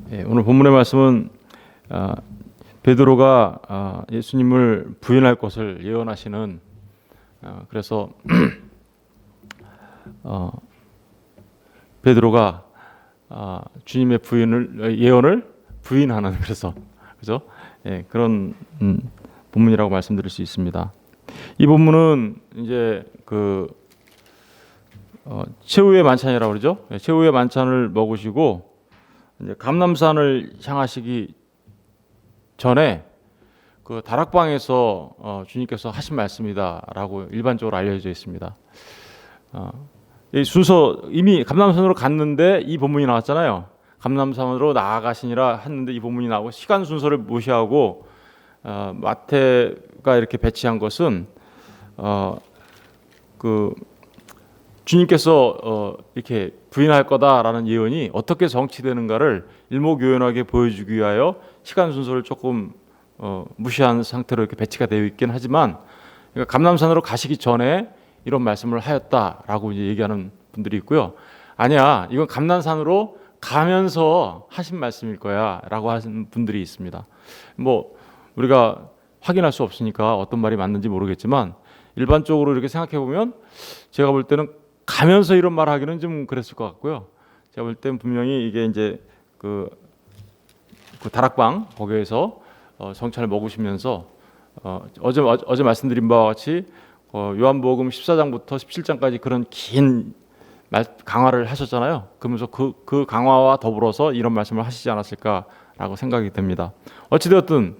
오늘 본문의 말씀은 베드로가 예수님을 부인할 것을 예언하시는 그래서 베드로가 주님의 예언을 부인하는 그래서 그죠? 그런 본문이라고 말씀드릴 수 있습니다. 이 본문은 이제 최후의 만찬이라고 그러죠. 최후의 만찬을 먹으시고 이제 감람산을 향하시기 전에 그 다락방에서 주님께서 하신 말씀이다라고 일반적으로 알려져 있습니다. 이 순서 이미 감람산으로 갔는데 이 본문이 나왔잖아요. 감람산으로 나아가시니라 했는데 이 본문이 나오고 시간 순서를 무시하고 마태가 이렇게 배치한 것은 주님께서 이렇게 부인할 거다라는 예언이 어떻게 성취되는가를 일목요연하게 보여주기 위하여 시간 순서를 조금 무시한 상태로 이렇게 배치가 되어 있긴 하지만, 그러니까 감람산으로 가시기 전에 이런 말씀을 하였다라고 이제 얘기하는 분들이 있고요. 아니야, 이건 감람산으로 가면서 하신 말씀일 거야라고 하시는 분들이 있습니다. 뭐 우리가 확인할 수 없으니까 어떤 말이 맞는지 모르겠지만 일반적으로 이렇게 생각해 보면 제가 볼 때는 가면서 이런 말 하기는 좀 그랬을 것 같고요. 제가 볼 때는 분명히 이게 이제 그 다락방 거기에서 성찬을 먹으시면서 어제 말씀드린 바와 같이 요한복음 14장부터 17장까지 그런 긴 강화를 하셨잖아요. 그러면서 그 강화와 더불어서 이런 말씀을 하시지 않았을까라고 생각이 됩니다. 어찌되었든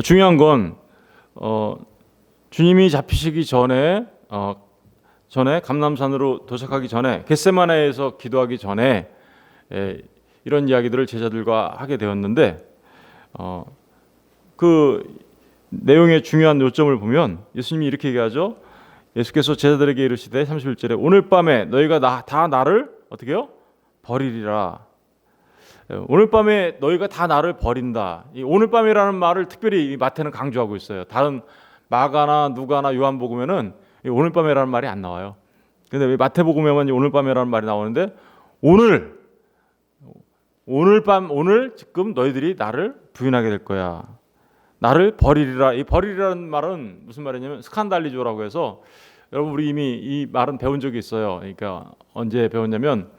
중요한 건 주님이 잡히시기 전에 감람산으로 도착하기 전에 겟세마네에서 기도하기 전에 이런 이야기들을 제자들과 하게 되었는데 그 내용의 중요한 요점을 보면 예수님이 이렇게 얘기하죠. 예수께서 제자들에게 이르시되 31절에 오늘 밤에 너희가 다 나를 어떻게 해요? 버리리라. 오늘 밤에 너희가 다 나를 버린다. 이 오늘 밤이라는 말을 특별히 마태는 강조하고 있어요. 다른 마가나 누가나 요한복음에는 오늘 밤에라는 말이 안 나와요. 근데 왜 마태복음에만 오늘 밤에라는 말이 나오는데 오늘 지금 너희들이 나를 부인하게 될 거야. 나를 버리리라. 이 버리리라는 말은 무슨 말이냐면 스칸달리조라고 해서 여러분 우리 이미 이 말은 배운 적이 있어요. 그러니까 언제 배웠냐면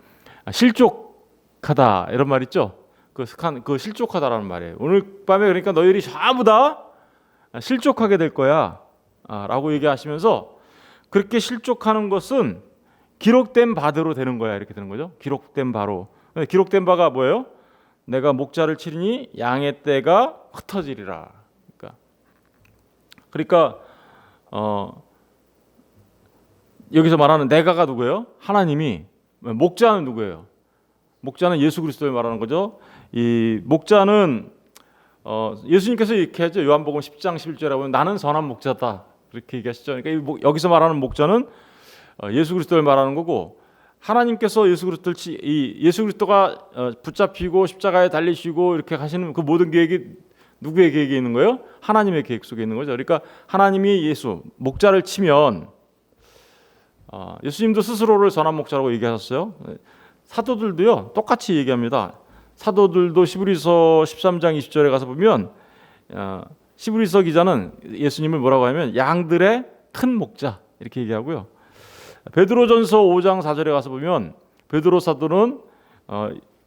실족하다 이런 말 있죠. 그 실족하다라는 말이에요. 오늘 밤에 그러니까 너희들이 전부 다 실족하게 될 거야. 라고 얘기하시면서 그렇게 실족하는 것은 기록된 바대로 되는 거야 이렇게 되는 거죠. 기록된 바로. 기록된 바가 뭐예요? 내가 목자를 치리니 양의 떼가 흩어지리라. 그러니까 여기서 말하는 내가가 누구예요? 하나님이. 목자는 누구예요? 목자는 예수 그리스도를 말하는 거죠. 이 목자는 예수님께서 이렇게 하죠. 요한복음 10장 11절에 보면 나는 선한 목자다 그렇게 얘기하시죠. 그러니까 여기서 말하는 목자는 예수 그리스도를 말하는 거고, 하나님께서 예수 그리스도가 붙잡히고 십자가에 달리시고 이렇게 하시는 그 모든 계획이 누구의 계획에 있는 거예요? 하나님의 계획 속에 있는 거죠. 그러니까 하나님이 목자를 치면 예수님도 스스로를 선한 목자라고 얘기하셨어요. 사도들도요 똑같이 얘기합니다. 사도들도 시브리서 13장 20절에 가서 보면 시브리서 기자는 예수님을 뭐라고 하면 양들의 큰 목자 이렇게 얘기하고요. 베드로전서 5장 4절에 가서 보면 베드로 사도는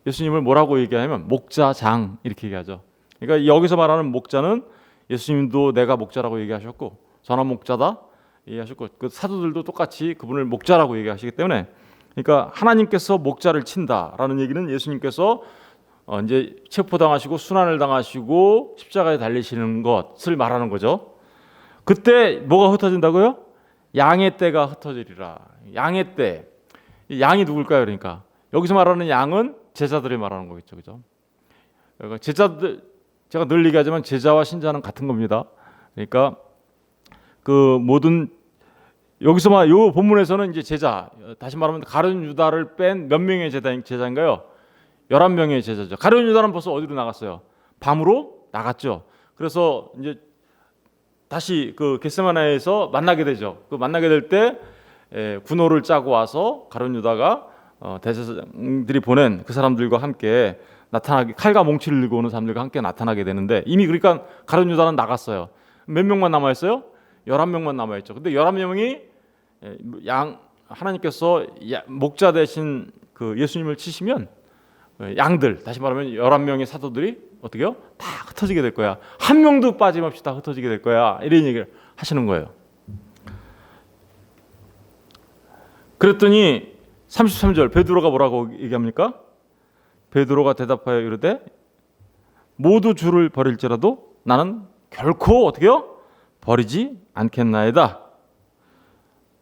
예수님을 뭐라고 얘기하냐면 목자장 이렇게 얘기하죠. 그러니까 여기서 말하는 목자는 예수님도 내가 목자라고 얘기하셨고 선한 목자다 얘기하셨고 그 사도들도 똑같이 그분을 목자라고 얘기하시기 때문에, 그러니까 하나님께서 목자를 친다라는 얘기는 예수님께서 이제 체포당하시고 순환을 당하시고 십자가에 달리시는 것을 말하는 거죠. 그때 뭐가 흩어진다고요? 양의 떼가 흩어지리라. 양의 떼. 양이 누굴까요? 그러니까 여기서 말하는 양은 제자들이 말하는 거겠죠, 그죠? 그러니까 제자들, 제가 늘 얘기하지만 제자와 신자는 같은 겁니다. 그러니까 그 모든 여기서 요 본문에서는 이제 제자, 다시 말하면 가룟 유다를 뺀 몇 명의 제자인가요? 11명의 제자죠. 가룟 유다는 벌써 어디로 나갔어요? 밤으로 나갔죠. 그래서 이제 다시 그 겟세마네에서 만나게 되죠. 그 만나게 될 때 군호를 짜고 와서 가룟 유다가 대제사장들이 보낸 그 사람들과 함께 나타나게, 칼과 몽치를 들고 오는 사람들과 함께 나타나게 되는데, 이미 그러니까 가룟 유다는 나갔어요. 몇 명만 남아 있어요? 11명만 남아 있죠. 근데 11명이 하나님께서 목자 대신 그 예수님을 치시면 양들, 다시 말하면 11명의 사도들이 어떻게요? 다 흩어지게 될 거야. 한 명도 빠짐없이 다 흩어지게 될 거야. 이런 얘기를 하시는 거예요. 그랬더니 33절 베드로가 뭐라고 얘기합니까? 베드로가 대답하여 이르되 모두 주를 버릴지라도 나는 결코 어떻게요? 버리지 않겠나이다.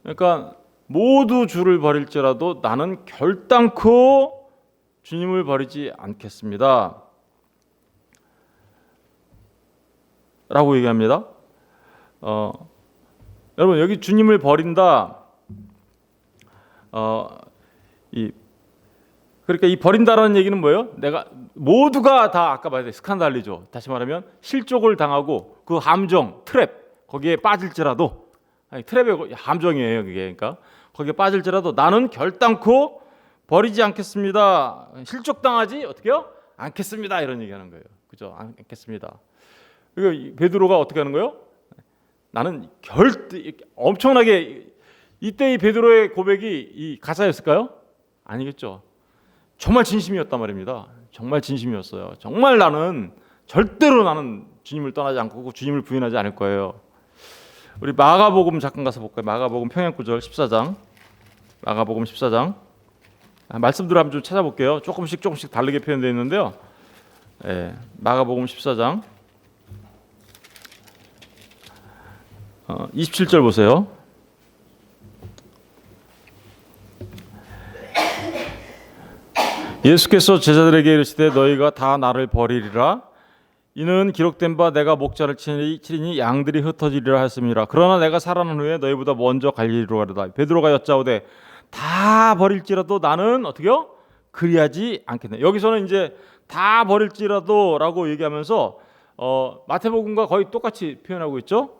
그러니까 모두 주를 버릴지라도 나는 결단코 주님을 버리지 않겠습니다. 라고 얘기합니다. 여러분, 여기 주님을 버린다. 그러니까 이 버린다라는 얘기는 뭐예요? 내가 모두가 다 아까 말했듯이 스칸달리죠. 다시 말하면 실족을 당하고 그 함정, 트랩 거기에 빠질지라도, 트랩의 함정이에요, 그게. 그러니까 거기에 빠질지라도 나는 결단코 버리지 않겠습니다. 실족당하지 어떻게요? 않겠습니다. 이런 얘기하는 거예요. 그죠? 않겠습니다. 그리고 베드로가 어떻게 하는 거예요? 나는 엄청나게, 이때 이 베드로의 고백이 이 가짜였을까요? 아니겠죠. 정말 진심이었단 말입니다. 정말 진심이었어요. 정말 절대로 나는 주님을 떠나지 않고 주님을 부인하지 않을 거예요. 우리 마가복음 잠깐 가서 볼까요? 마가복음 평행구절 14장. 마가복음 14장. 말씀대로 한번 좀 찾아볼게요. 조금씩 다르게 표현되어 있는데요. 마가복음 14장 27절 보세요. 예수께서 제자들에게 이르시되 너희가 다 나를 버리리라. 이는 기록된 바 내가 목자를 치리니 양들이 흩어지리라 하였습니다. 그러나 내가 살아난 후에 너희보다 먼저 갈릴리로 가리라. 베드로가 여짜오되 다 버릴지라도 나는 어떻게요? 그리하지 않겠네. 여기서는 이제 다 버릴지라도라고 얘기하면서 마태복음과 거의 똑같이 표현하고 있죠.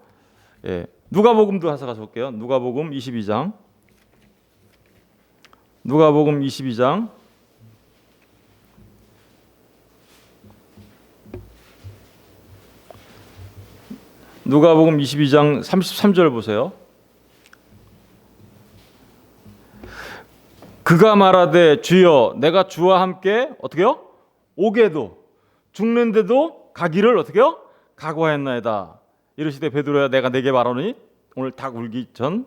누가복음도 가서 볼게요. 누가복음 22장. 누가복음 22장 33절 보세요. 그가 말하되 주여 내가 주와 함께 어떻게요? 오게도 죽는데도 가기를 어떻게요? 각오하였나이다. 이르시되 베드로야 내가 네게 말하노니 오늘 닭 울기 전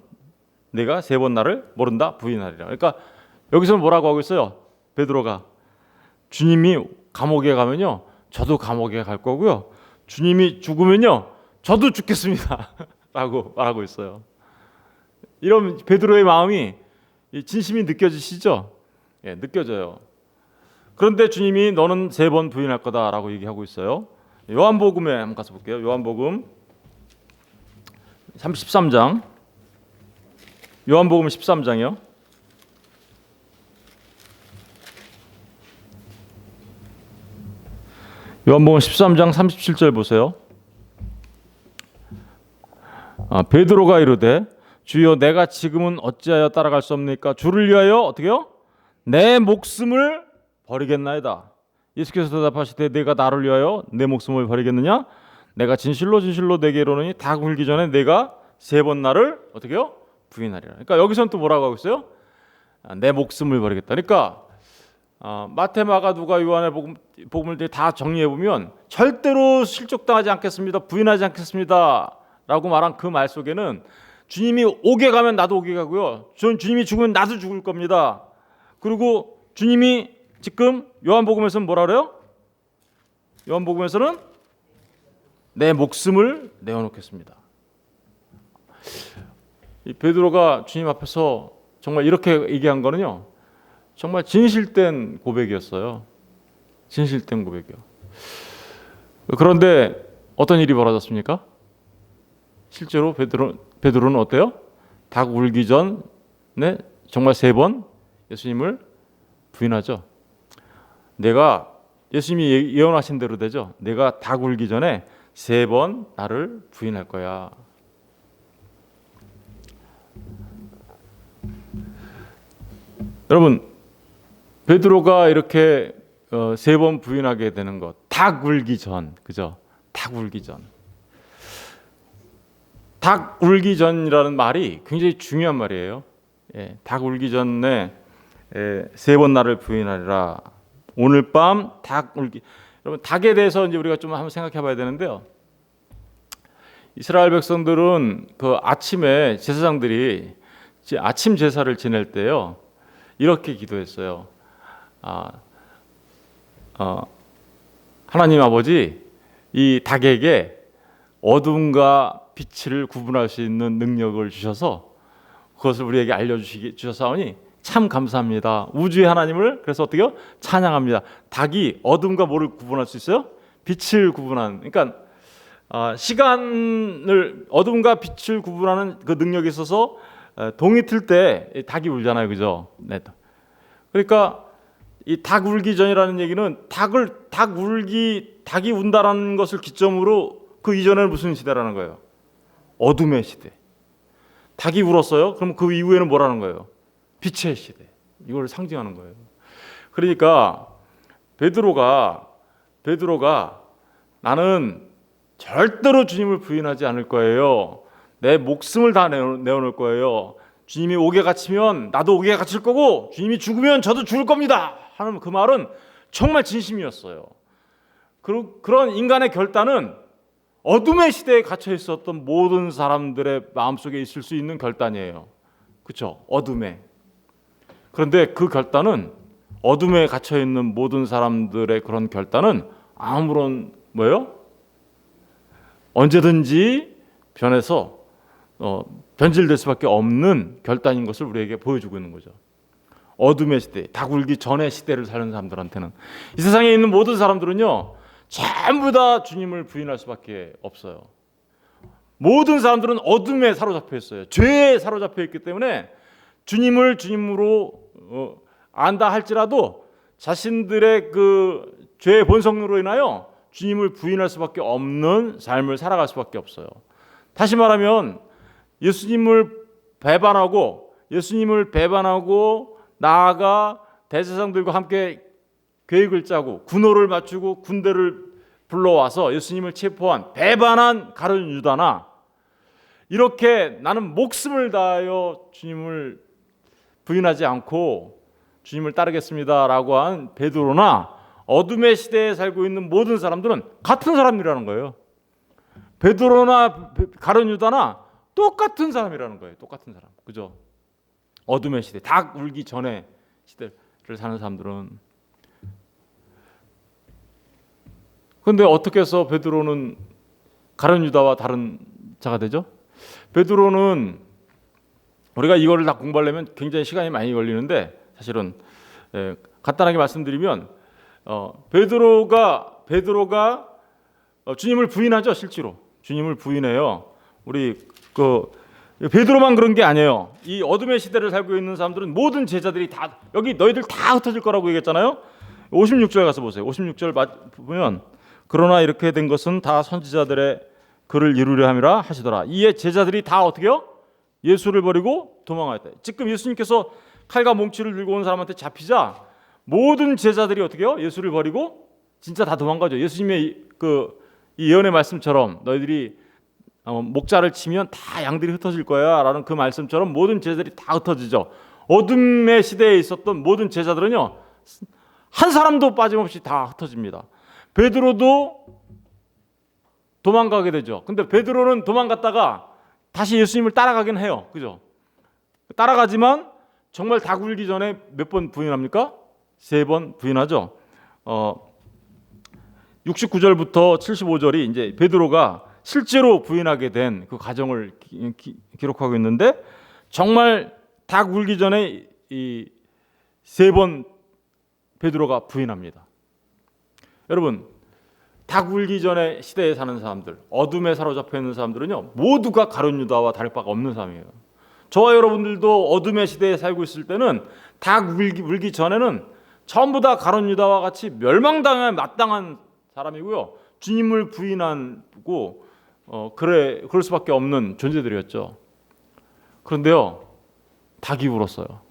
내가 3번 나를 모른다 부인하리라. 그러니까 여기서는 뭐라고 하고 있어요? 베드로가 주님이 감옥에 가면요 저도 감옥에 갈 거고요. 주님이 죽으면요 저도 죽겠습니다. 라고 말하고 있어요. 이런 베드로의 마음이 진심이 느껴지시죠? 느껴져요. 그런데 주님이 너는 3번 부인할 거다라고 얘기하고 있어요. 요한복음에 한번 가서 볼게요. 요한복음 13장. 요한복음 13장이요. 요한복음 13장 37절 보세요. 베드로가 이르되 주여 내가 지금은 어찌하여 따라갈 수 없습니까? 주를 위하여 어떻게요? 내 목숨을 버리겠나이다. 예수께서 대답하시되 내가 나를 위하여 내 목숨을 버리겠느냐? 내가 진실로 내게 이르노니 닭 울기 전에 내가 3번 나를 어떻게요? 부인하리라. 그러니까 여기서는 또 뭐라고 하고 있어요? 내 목숨을 버리겠다. 그러니까 마태, 마가, 누가, 요한의 복음을 다 정리해 보면 절대로 실족당하지 않겠습니다. 부인하지 않겠습니다. 라고 말한 그 말 속에는 주님이 오게 가면 나도 오게 가고요. 주님이 죽으면 나도 죽을 겁니다. 그리고 주님이 지금 요한복음에서는 뭐라 그래요? 요한복음에서는 내 목숨을 내어놓겠습니다. 이 베드로가 주님 앞에서 정말 이렇게 얘기한 거는요. 정말 진실된 고백이었어요. 진실된 고백이요. 그런데 어떤 일이 벌어졌습니까? 실제로 베드로는 어때요? 닭 울기 전에 정말 3번 예수님을 부인하죠. 내가 예수님이 예언하신 대로 되죠. 내가 닭 울기 전에 3번 나를 부인할 거야. 여러분 베드로가 이렇게 3번 부인하게 되는 것, 닭 울기 전, 그죠? 닭 울기 전. 닭 울기 전이라는 말이 굉장히 중요한 말이에요. 예, 닭 울기 전에 3번 나를 부인하리라. 오늘 밤 닭 울기. 여러분, 닭에 대해서 이제 우리가 좀 한번 생각해봐야 되는데요. 이스라엘 백성들은 그 아침에 제사장들이 아침 제사를 지낼 때요, 이렇게 기도했어요. 하나님 아버지, 이 닭에게 어둠과 빛을 구분할 수 있는 능력을 주셔서 그것을 우리에게 알려주셔서니 참 감사합니다. 우주의 하나님을 그래서 어떻게요? 찬양합니다. 닭이 어둠과 뭐를 구분할 수 있어요? 빛을 구분하는. 그러니까 시간을 어둠과 빛을 구분하는 그 능력이 있어서 동이 틀 때 닭이 울잖아요, 그죠? 네. 그러니까 이 닭 울기 전이라는 얘기는 닭이 운다라는 것을 기점으로 그 이전에는 무슨 시대라는 거예요? 어둠의 시대. 닭이 울었어요. 그럼 그 이후에는 뭐라는 거예요? 빛의 시대. 이걸 상징하는 거예요. 그러니까 베드로가 나는 절대로 주님을 부인하지 않을 거예요. 내 목숨을 다 내어놓을 거예요. 주님이 옥에 갇히면 나도 옥에 갇힐 거고, 주님이 죽으면 저도 죽을 겁니다 하는 그 말은 정말 진심이었어요. 그런 인간의 결단은 어둠의 시대에 갇혀 있었던 모든 사람들의 마음속에 있을 수 있는 결단이에요. 그렇죠? 어둠에. 그런데 그 결단은, 어둠에 갇혀 있는 모든 사람들의 그런 결단은 아무런 뭐예요? 언제든지 변해서 변질될 수밖에 없는 결단인 것을 우리에게 보여주고 있는 거죠. 어둠의 시대, 닭 울기 전의 시대를 사는 사람들한테는, 이 세상에 있는 모든 사람들은요, 전부 다 주님을 부인할 수밖에 없어요. 모든 사람들은 어둠에 사로잡혀 있어요. 죄에 사로잡혀 있기 때문에 주님을 주님으로 안다 할지라도 자신들의 그 죄의 본성으로 인하여 주님을 부인할 수밖에 없는 삶을 살아갈 수밖에 없어요. 다시 말하면 예수님을 배반하고 나아가 대제사장들과 함께 계획을 짜고 군호를 맞추고 군대를 불러와서 예수님을 체포한 배반한 가룟 유다나, 이렇게 나는 목숨을 다하여 주님을 부인하지 않고 주님을 따르겠습니다라고 한 베드로나, 어둠의 시대에 살고 있는 모든 사람들은 같은 사람이라는 거예요. 베드로나 가룟 유다나 똑같은 사람이라는 거예요. 똑같은 사람. 그죠? 어둠의 시대, 닭 울기 전에 시대를 사는 사람들은. 그런데 어떻게 해서 베드로는 가룟 유다와 다른 자가 되죠? 베드로는, 우리가 이거를 다 공부하려면 굉장히 시간이 많이 걸리는데, 사실은 간단하게 말씀드리면 베드로가 주님을 부인하죠. 실제로 주님을 부인해요. 우리 베드로만 그런 게 아니에요. 이 어둠의 시대를 살고 있는 사람들은 모든 제자들이 다, 여기 너희들 다 흩어질 거라고 얘기했잖아요. 56절 가서 보세요. 56절 보면, 그러나 이렇게 된 것은 다 선지자들의 글을 이루려 함이라 하시더라. 이에 제자들이 다 어떻게요? 예수를 버리고 도망하였다. 지금 예수님께서 칼과 몽치를 들고 온 사람한테 잡히자 모든 제자들이 어떻게요? 예수를 버리고 진짜 다 도망가죠. 예수님의 이 예언의 말씀처럼 너희들이 목자를 치면 다 양들이 흩어질 거야 라는 그 말씀처럼 모든 제자들이 다 흩어지죠. 어둠의 시대에 있었던 모든 제자들은요, 한 사람도 빠짐없이 다 흩어집니다. 베드로도 도망가게 되죠. 근데 베드로는 도망갔다가 다시 예수님을 따라가긴 해요. 그죠? 따라가지만 정말 닭 울기 전에 몇 번 부인합니까? 3번 부인하죠. 69절부터 75절이 이제 베드로가 실제로 부인하게 된 그 과정을 기록하고 있는데, 정말 닭 울기 전에 이 3번 베드로가 부인합니다. 여러분, 닭 울기 전에 시대에 사는 사람들, 어둠에 사로잡혀 있는 사람들은요, 모두가 가룟 유다와 다를 바가 없는 사람이에요. 저와 여러분들도 어둠의 시대에 살고 있을 때는 닭 울기 전에는 전부 다 가룟 유다와 같이 멸망당한 마땅한 사람이고요, 주님을 부인하고 그럴 수밖에 없는 존재들이었죠. 그런데요, 닭이 울었어요.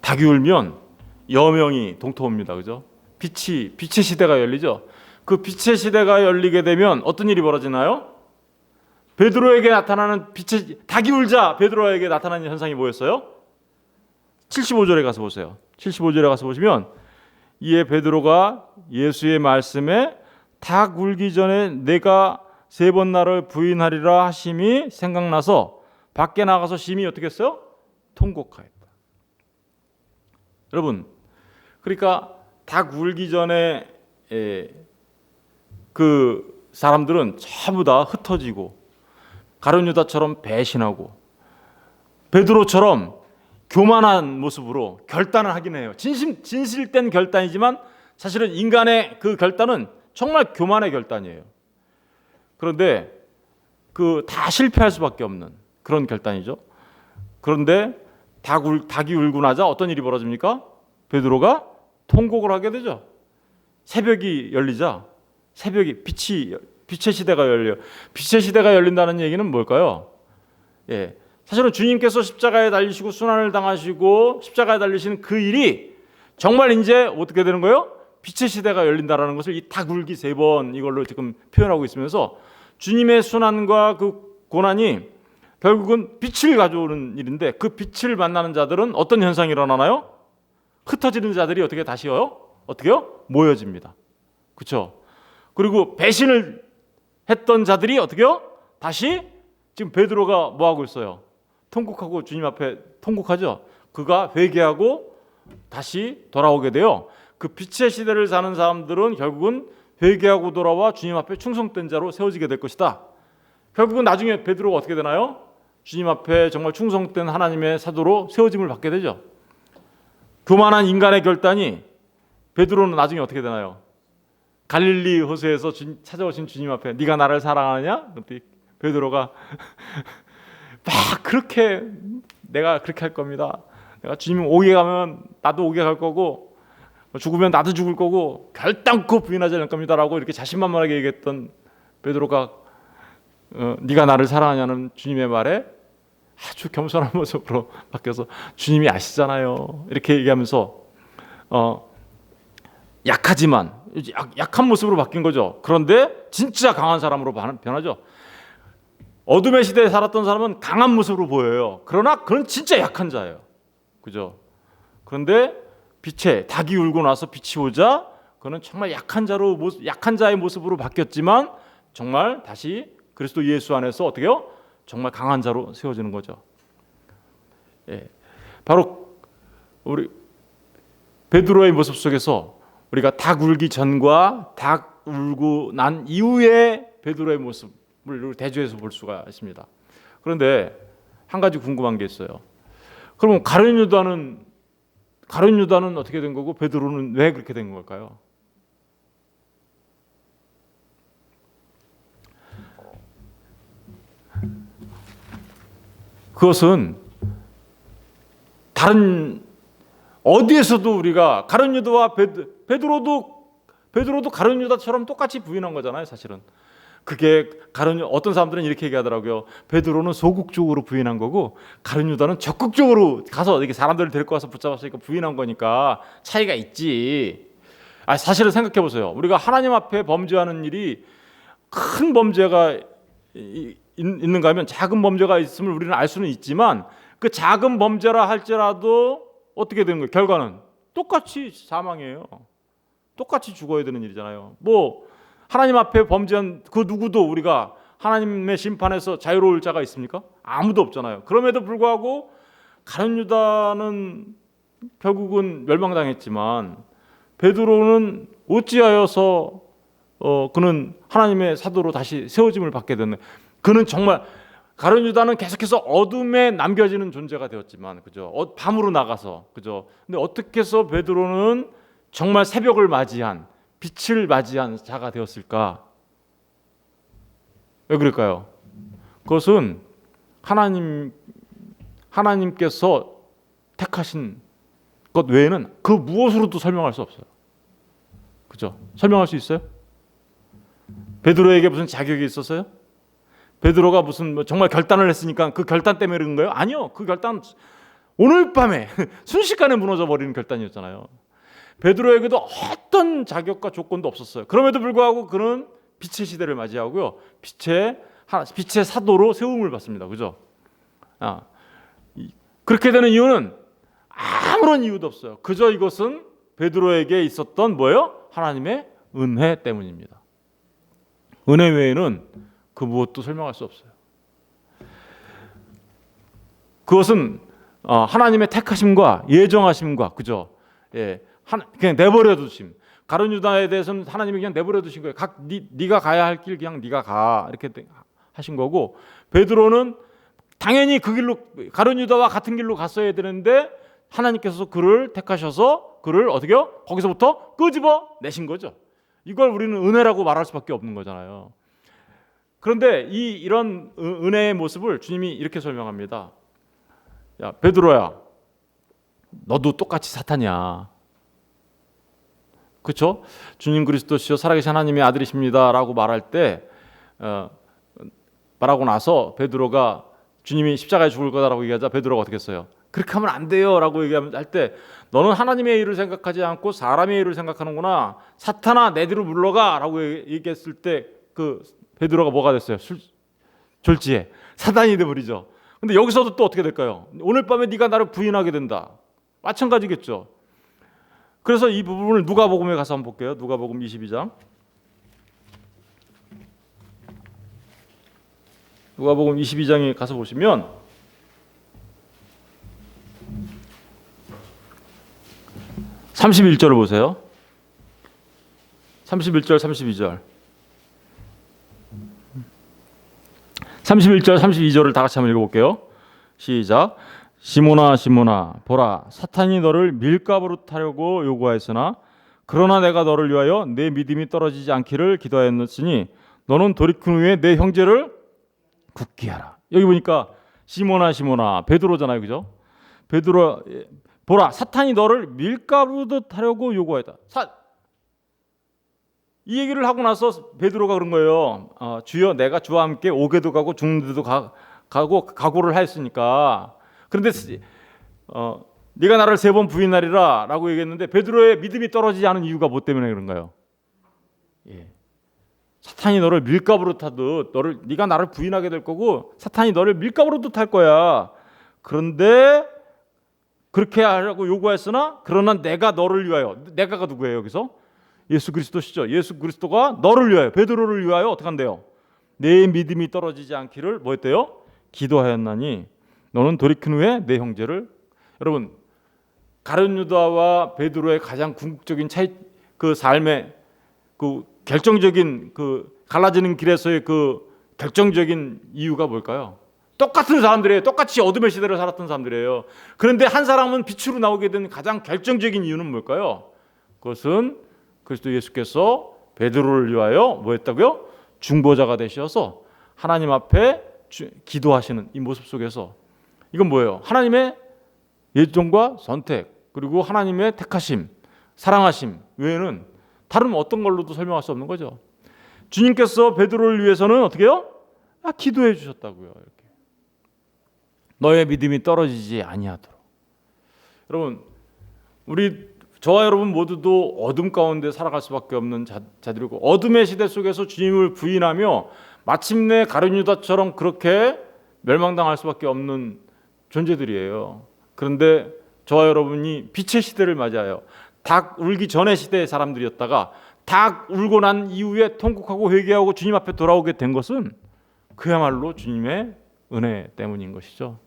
닭이 울면 여명이 동토합니다. 그죠? 빛의 시대가 열리죠. 그 빛의 시대가 열리게 되면 어떤 일이 벌어지나요? 베드로에게 나타나는 닭이 울자 베드로에게 나타나는 현상이 뭐였어요? 75절에 가서 보세요. 75절에 가서 보시면 이에 베드로가 예수의 말씀에 닭 울기 전에 내가 3번 나를 부인하리라 하심이 생각나서 밖에 나가서 심히 어떻게 했어요? 통곡하였다. 여러분, 그러니까 닭 울기 전에 그 사람들은 전부 다 흩어지고 가룟 유다처럼 배신하고 베드로처럼 교만한 모습으로 결단을 하긴 해요. 진실된 결단이지만 사실은 인간의 그 결단은 정말 교만의 결단이에요. 그런데 그 다 실패할 수밖에 없는 그런 결단이죠. 그런데 닭이 울고 나자 어떤 일이 벌어집니까? 베드로가 통곡을 하게 되죠. 새벽이 열리자 빛의 시대가 열려. 빛의 시대가 열린다는 얘기는 뭘까요? 사실은 주님께서 십자가에 달리시고 순환을 당하시고 십자가에 달리시는 그 일이 정말 이제 어떻게 되는 거예요? 빛의 시대가 열린다라는 것을 이 닭 울기 3번 이걸로 지금 표현하고 있으면서 주님의 순환과 그 고난이 결국은 빛을 가져오는 일인데 그 빛을 만나는 자들은 어떤 현상이 일어나나요? 흩어지는 자들이 어떻게 다시요? 어떻게요? 모여집니다. 그렇죠? 그리고 배신을 했던 자들이 어떻게요? 다시 지금 베드로가 뭐 하고 있어요? 통곡하고 주님 앞에 통곡하죠. 그가 회개하고 다시 돌아오게 돼요. 그 빛의 시대를 사는 사람들은 결국은 회개하고 돌아와 주님 앞에 충성된 자로 세워지게 될 것이다. 결국은 나중에 베드로가 어떻게 되나요? 주님 앞에 정말 충성된 하나님의 사도로 세워짐을 받게 되죠. 교만한 인간의 결단이 베드로는 나중에 어떻게 되나요? 갈릴리 호수에서 찾아오신 주님 앞에 네가 나를 사랑하느냐? 베드로가 막 그렇게 내가 그렇게 할 겁니다. 내가 주님 옥에 가면 나도 옥에 갈 거고 죽으면 나도 죽을 거고 결단코 부인하지 않을 겁니다라고 이렇게 자신만만하게 얘기했던 베드로가 네가 나를 사랑하냐는 주님의 말에 아주 겸손한 모습으로 바뀌어서 주님이 아시잖아요 이렇게 얘기하면서 약하지만 약한 모습으로 바뀐 거죠. 그런데 진짜 강한 사람으로 변하죠. 어둠의 시대에 살았던 사람은 강한 모습으로 보여요. 그러나 그건 진짜 약한 자예요. 그죠? 그런데 닭이 울고 나서 빛이 오자 그는 정말 약한 자의 모습으로 바뀌었지만 정말 다시 그리스도 예수 안에서 어떻게요? 정말 강한 자로 세워지는 거죠. 바로 우리 베드로의 모습 속에서 우리가 닭 울기 전과 닭 울고 난 이후의 베드로의 모습을 대조해서 볼 수가 있습니다. 그런데 한 가지 궁금한 게 있어요. 그러면 가룟 유다는 어떻게 된 거고 베드로는 왜 그렇게 된 걸까요? 그것은 다른 어디에서도 우리가 가룟 유다와 베드로도 가룟 유다처럼 똑같이 부인한 거잖아요. 사실은 그게 어떤 사람들은 이렇게 얘기하더라고요. 베드로는 소극적으로 부인한 거고 가룟 유다는 적극적으로 가서 이렇게 사람들을 데리고 와서 붙잡았으니까 부인한 거니까 차이가 있지. 사실은 생각해 보세요. 우리가 하나님 앞에 범죄하는 일이 큰 범죄가 있는가 하면 작은 범죄가 있음을 우리는 알 수는 있지만 그 작은 범죄라 할지라도 어떻게 되는 거예요? 결과는 똑같이 사망이에요. 똑같이 죽어야 되는 일이잖아요. 하나님 앞에 범죄한 그 누구도 우리가 하나님의 심판에서 자유로울 자가 있습니까? 아무도 없잖아요. 그럼에도 불구하고 가룟 유다는 결국은 멸망당했지만 베드로는 어찌하여서 그는 하나님의 사도로 다시 세워짐을 받게 됐네. 그는 정말 가룟 유다는 계속해서 어둠에 남겨지는 존재가 되었지만, 그죠? 밤으로 나가서, 그죠? 근데 어떻게 해서 베드로는 정말 새벽을 맞이한, 빛을 맞이한 자가 되었을까? 왜 그럴까요? 그것은 하나님께서 택하신 것 외에는 그 무엇으로도 설명할 수 없어요. 그죠? 설명할 수 있어요? 베드로에게 무슨 자격이 있었어요? 베드로가 무슨 정말 결단을 했으니까 그 결단 때문에 그런 거예요? 아니요. 그 결단 오늘 밤에 순식간에 무너져 버리는 결단이었잖아요. 베드로에게도 어떤 자격과 조건도 없었어요. 그럼에도 불구하고 그는 빛의 시대를 맞이하고요, 빛의 사도로 세움을 받습니다. 그죠? 그렇게 되는 이유는 아무런 이유도 없어요. 그저 이것은 베드로에게 있었던 뭐예요? 하나님의 은혜 때문입니다. 은혜 외에는 그 무엇도 설명할 수 없어요. 그것은 하나님의 택하심과 예정하심과, 그죠? 그냥 내버려 두심. 가룟 유다에 대해서는 하나님이 그냥 내버려 두신 거예요. 네가 가야 할 길 그냥 네가 가, 이렇게 하신 거고, 베드로는 당연히 그 길로, 가룟 유다와 같은 길로 갔어야 되는데 하나님께서 그를 택하셔서 그를 어떻게요? 거기서부터 끄집어 내신 거죠. 이걸 우리는 은혜라고 말할 수밖에 없는 거잖아요. 그런데 이런 은혜의 모습을 주님이 이렇게 설명합니다. 야, 베드로야, 너도 똑같이 사탄이야. 그렇죠? 주님 그리스도시요 살아계신 하나님의 아들이십니다라고 말할 때 말하고 나서 베드로가 주님이 십자가에 죽을 거다라고 얘기하자 베드로가 어떻게 했어요? 그렇게 하면 안 돼요라고 얘기할 때, 너는 하나님의 일을 생각하지 않고 사람의 일을 생각하는구나. 사탄아, 내 뒤로 물러가라고 얘기했을 때 그 베드로가 뭐가 됐어요? 졸지에 사단이 돼버리죠. 근데 여기서도 또 어떻게 될까요? 오늘 밤에 네가 나를 부인하게 된다. 마찬가지겠죠. 그래서 이 부분을 누가복음에 가서 한번 볼게요. 누가복음 22장. 누가복음 22장에 가서 보시면 31절을 보세요. 31절, 32절. 31절, 32절을 다 같이 한번 읽어볼게요. 시작. 시몬아, 시몬아, 보라, 사탄이 너를 밀가부로 타려고 요구하였으나 그러나 내가 너를 위하여 내 믿음이 떨어지지 않기를 기도하였으니 너는 돌이킨 후에 내 형제를 굳게 하라. 여기 보니까 시몬아, 시몬아, 베드로잖아요, 그죠? 베드로, 보라, 사탄이 너를 밀가루로 타려고 요구하였다. 이 얘기를 하고 나서 베드로가 그런 거예요. 주여, 내가 주와 함께 오게도 가고 죽는 데도 가고 각오를 하였으니까. 그런데 네가 나를 3번 부인하리라 라고 얘기했는데 베드로의 믿음이 떨어지지 않은 이유가 뭐 때문에 그런가요? 사탄이 너를 밀가부로 타듯 네가 나를 부인하게 될 거고 사탄이 너를 밀가부로도 탈 거야. 그런데 그렇게 하라고 요구했으나 그러나 내가 너를 위하여, 내가가 누구예요 여기서? 예수 그리스도시죠. 예수 그리스도가 너를 위하여, 베드로를 위하여 어떻게 한대요? 내 믿음이 떨어지지 않기를 뭐 했대요? 기도하였나니 너는 돌이킨 후에 내 형제를. 여러분, 가룟 유다와 베드로의 가장 궁극적인 차이, 그 삶의 그 결정적인 그 갈라지는 길에서의 그 결정적인 이유가 뭘까요? 똑같은 사람들이에요. 똑같이 어둠의 시대를 살았던 사람들이에요. 그런데 한 사람은 빛으로 나오게 된 가장 결정적인 이유는 뭘까요? 그것은 그리스도 예수께서 베드로를 위하여 뭐 했다고요? 중보자가 되셔서 하나님 앞에 기도하시는 이 모습 속에서, 이건 뭐예요? 하나님의 예정과 선택, 그리고 하나님의 택하심, 사랑하심 외에는 다른 어떤 걸로도 설명할 수 없는 거죠. 주님께서 베드로를 위해서는 어떻게 해요? 기도해 주셨다고요. 이렇게. 너의 믿음이 떨어지지 아니하도록. 여러분, 저와 여러분 모두도 어둠 가운데 살아갈 수밖에 없는 자들이고, 어둠의 시대 속에서 주님을 부인하며 마침내 가룟 유다처럼 그렇게 멸망당할 수밖에 없는 존재들이에요. 그런데 저와 여러분이 빛의 시대를 맞이하여 닭 울기 전의 시대의 사람들이었다가 닭 울고 난 이후에 통곡하고 회개하고 주님 앞에 돌아오게 된 것은 그야말로 주님의 은혜 때문인 것이죠.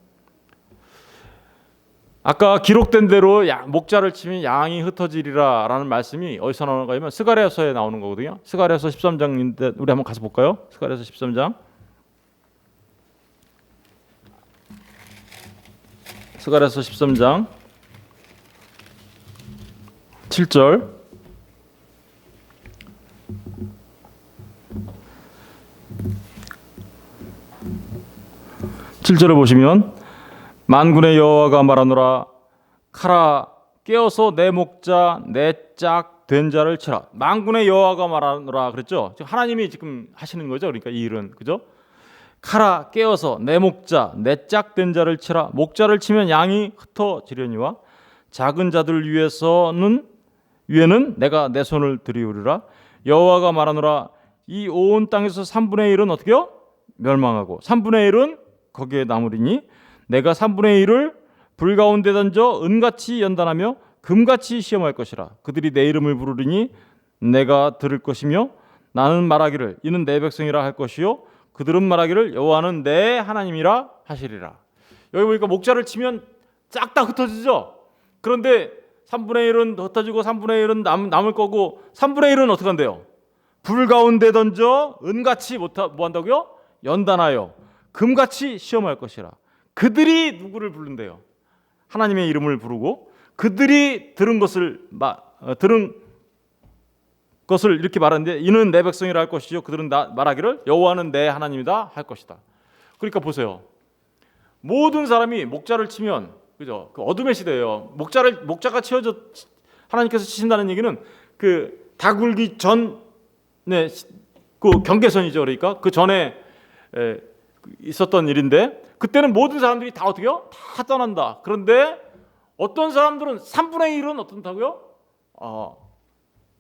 아까 기록된 대로 목자를 치면 양이 흩어지리라 라는 말씀이 어디서 나오는 거냐면 스가랴서에 나오는 거거든요. 스가랴서 13장인데 우리 한번 가서 볼까요? 스가랴서 13장. 스가랴서 13장 7절. 7절을 보시면 만군의 여호와가 말하노라, 카라 깨어서 내 목자 내 짝 된 자를 치라. 만군의 여호와가 말하노라 그랬죠. 하나님이 지금 하시는 거죠. 그러니까 이 일은, 그죠? 카라 깨어서 내 목자 내 짝된 자를 치라. 목자를 치면 양이 흩어지려니와 작은 자들 위에는 내가 내 손을 들이우리라. 여호와가 말하노라. 이 온 땅에서 3분의 1은 어떻게요? 멸망하고 3분의 1은 거기에 남으리니 내가 3분의 1을 불 가운데 던져 은같이 연단하며 금같이 시험할 것이라. 그들이 내 이름을 부르리니 내가 들을 것이며 나는 말하기를 이는 내 백성이라 할 것이요 그들은 말하기를 여호와는 내 하나님이라 하시리라. 여기 보니까 목자를 치면 싹 다 흩어지죠. 그런데 3분의 1은 흩어지고 3분의 1은 남을 거고 3분의 1은 어떻게 한대요? 불 가운데 던져 은같이 뭐 한다고요? 연단하여 금같이 시험할 것이라. 그들이 누구를 부른대요? 하나님의 이름을 부르고 그들이 들은 것을 이렇게 말하는데 이는 내 백성이라 할 것이요 그들은 말하기를 여호와는 내 하나님이다 할 것이다. 그러니까 보세요. 모든 사람이 목자를 치면 그죠? 그 어둠의 시대예요. 목자가 치어져 하나님께서 치신다는 얘기는 그 닭 울기 전에 그 경계선이죠. 그러니까 그 전에 있었던 일인데 그때는 모든 사람들이 다 어떻게요? 다 떠난다. 그런데 어떤 사람들은 3분의 1은 어떻다고요?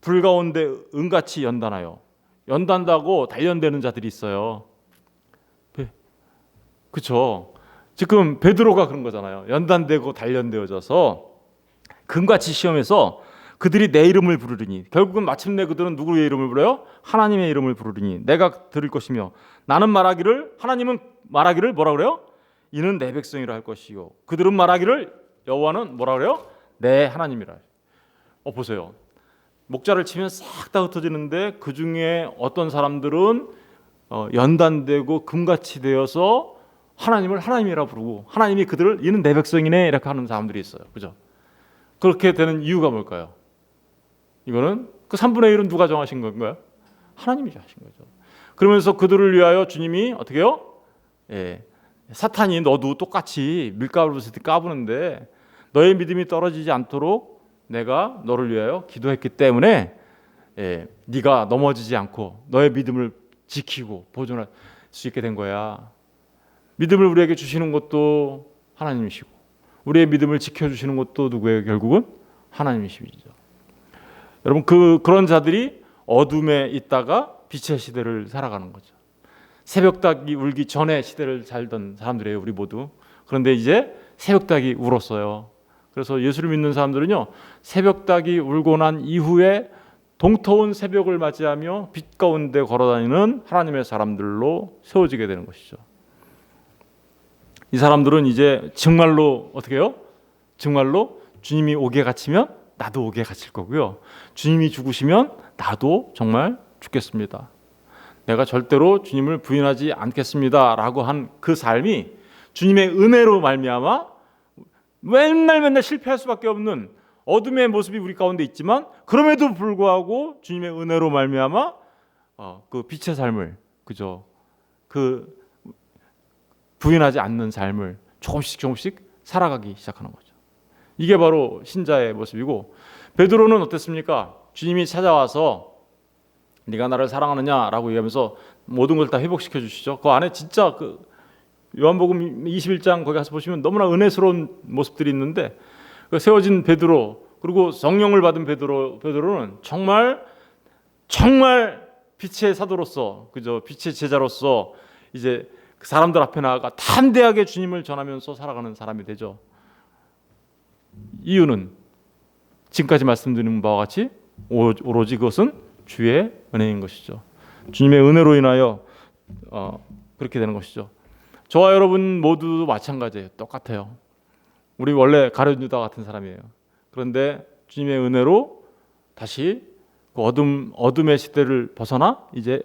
불 가운데 은같이 연단하여 연단다고 단련되는 자들이 있어요. 그렇죠. 지금 베드로가 그런 거잖아요. 연단되고 단련되어져서 금같이 시험해서 그들이 내 이름을 부르리니 결국은 마침내 그들은 누구의 이름을 불러요? 하나님의 이름을 부르리니 내가 들을 것이며 나는 말하기를 하나님은 말하기를 뭐라 그래요? 이는 내 백성이라 할 것이요 그들은 말하기를 여호와는 뭐라 그래요? 내 하나님이라. 보세요. 목자를 치면 싹 다 흩어지는데 그 중에 어떤 사람들은 연단되고 금같이 되어서 하나님을 하나님이라 부르고 하나님이 그들을 이는 내 백성이네 이렇게 하는 사람들이 있어요. 그죠? 그렇게 되는 이유가 뭘까요? 이거는 그 3분의 1은 누가 정하신 건가요? 하나님이 정하신 거죠. 그러면서 그들을 위하여 주님이 어떻게 해요? 사탄이 너도 똑같이 밀가루를 까부는데 너의 믿음이 떨어지지 않도록 내가 너를 위하여 기도했기 때문에 네가 넘어지지 않고 너의 믿음을 지키고 보존할 수 있게 된 거야. 믿음을 우리에게 주시는 것도 하나님이시고 우리의 믿음을 지켜주시는 것도 누구예요? 결국은 하나님이시죠. 여러분 그런 자들이 어둠에 있다가 빛의 시대를 살아가는 거죠. 새벽닭이 울기 전에 시대를 살던 사람들이에요. 우리 모두. 그런데 이제 새벽닭이 울었어요. 그래서 예수를 믿는 사람들은요 새벽닭이 울고 난 이후에 동터운 새벽을 맞이하며 빛 가운데 걸어다니는 하나님의 사람들로 세워지게 되는 것이죠. 이 사람들은 이제 정말로 어떻게 해요? 정말로 주님이 오게 갇히면 나도 오게 갇힐 거고요. 주님이 죽으시면 나도 정말 죽겠습니다. 내가 절대로 주님을 부인하지 않겠습니다라고 한 그 삶이 주님의 은혜로 말미암아 맨날 실패할 수밖에 없는 어둠의 모습이 우리 가운데 있지만 그럼에도 불구하고 주님의 은혜로 말미암아 그 빛의 삶을 그죠? 그 부인하지 않는 삶을 조금씩 살아가기 시작하는 거죠. 이게 바로 신자의 모습이고 베드로는 어땠습니까? 주님이 찾아와서 네가 나를 사랑하느냐라고 얘기하면서 모든 걸 다 회복시켜 주시죠. 그 안에 진짜 그 요한복음 21장 거기 가서 보시면 너무나 은혜스러운 모습들이 있는데 그 세워진 베드로 그리고 성령을 받은 베드로는 정말 빛의 사도로서 그죠? 빛의 제자로서 이제 그 사람들 앞에 나아가 담대하게 주님을 전하면서 살아가는 사람이 되죠. 이유는 지금까지 말씀드린 바와 같이 오로지 그것은 주의 은혜인 것이죠. 주님의 은혜로 인하여 그렇게 되는 것이죠. 저와 여러분 모두 마찬가지예요. 똑같아요. 우리 원래 가룟 유다 같은 사람이에요. 그런데 주님의 은혜로 다시 그 어둠의 시대를 벗어나 이제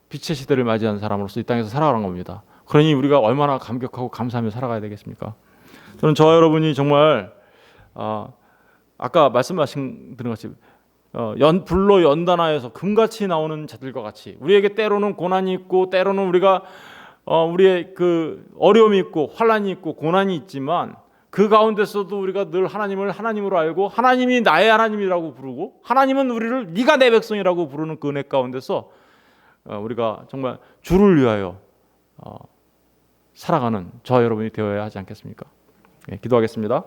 빛의 시대를 맞이한 사람으로서 이 땅에서 살아가는 겁니다. 그러니 우리가 얼마나 감격하고 감사하며 살아가야 되겠습니까? 저는 저와 여러분이 정말 아까 말씀하신 것같이 불로 연단하여서 금같이 나오는 자들과 같이 우리에게 때로는 고난이 있고 때로는 우리의 그 어려움이 있고 환난이 있고 고난이 있지만 그 가운데서도 우리가 늘 하나님을 하나님으로 알고 하나님이 나의 하나님이라고 부르고 하나님은 우리를 네가 내 백성이라고 부르는 그 은혜 가운데서 우리가 정말 주를 위하여 살아가는 저와 여러분이 되어야 하지 않겠습니까? 예, 기도하겠습니다.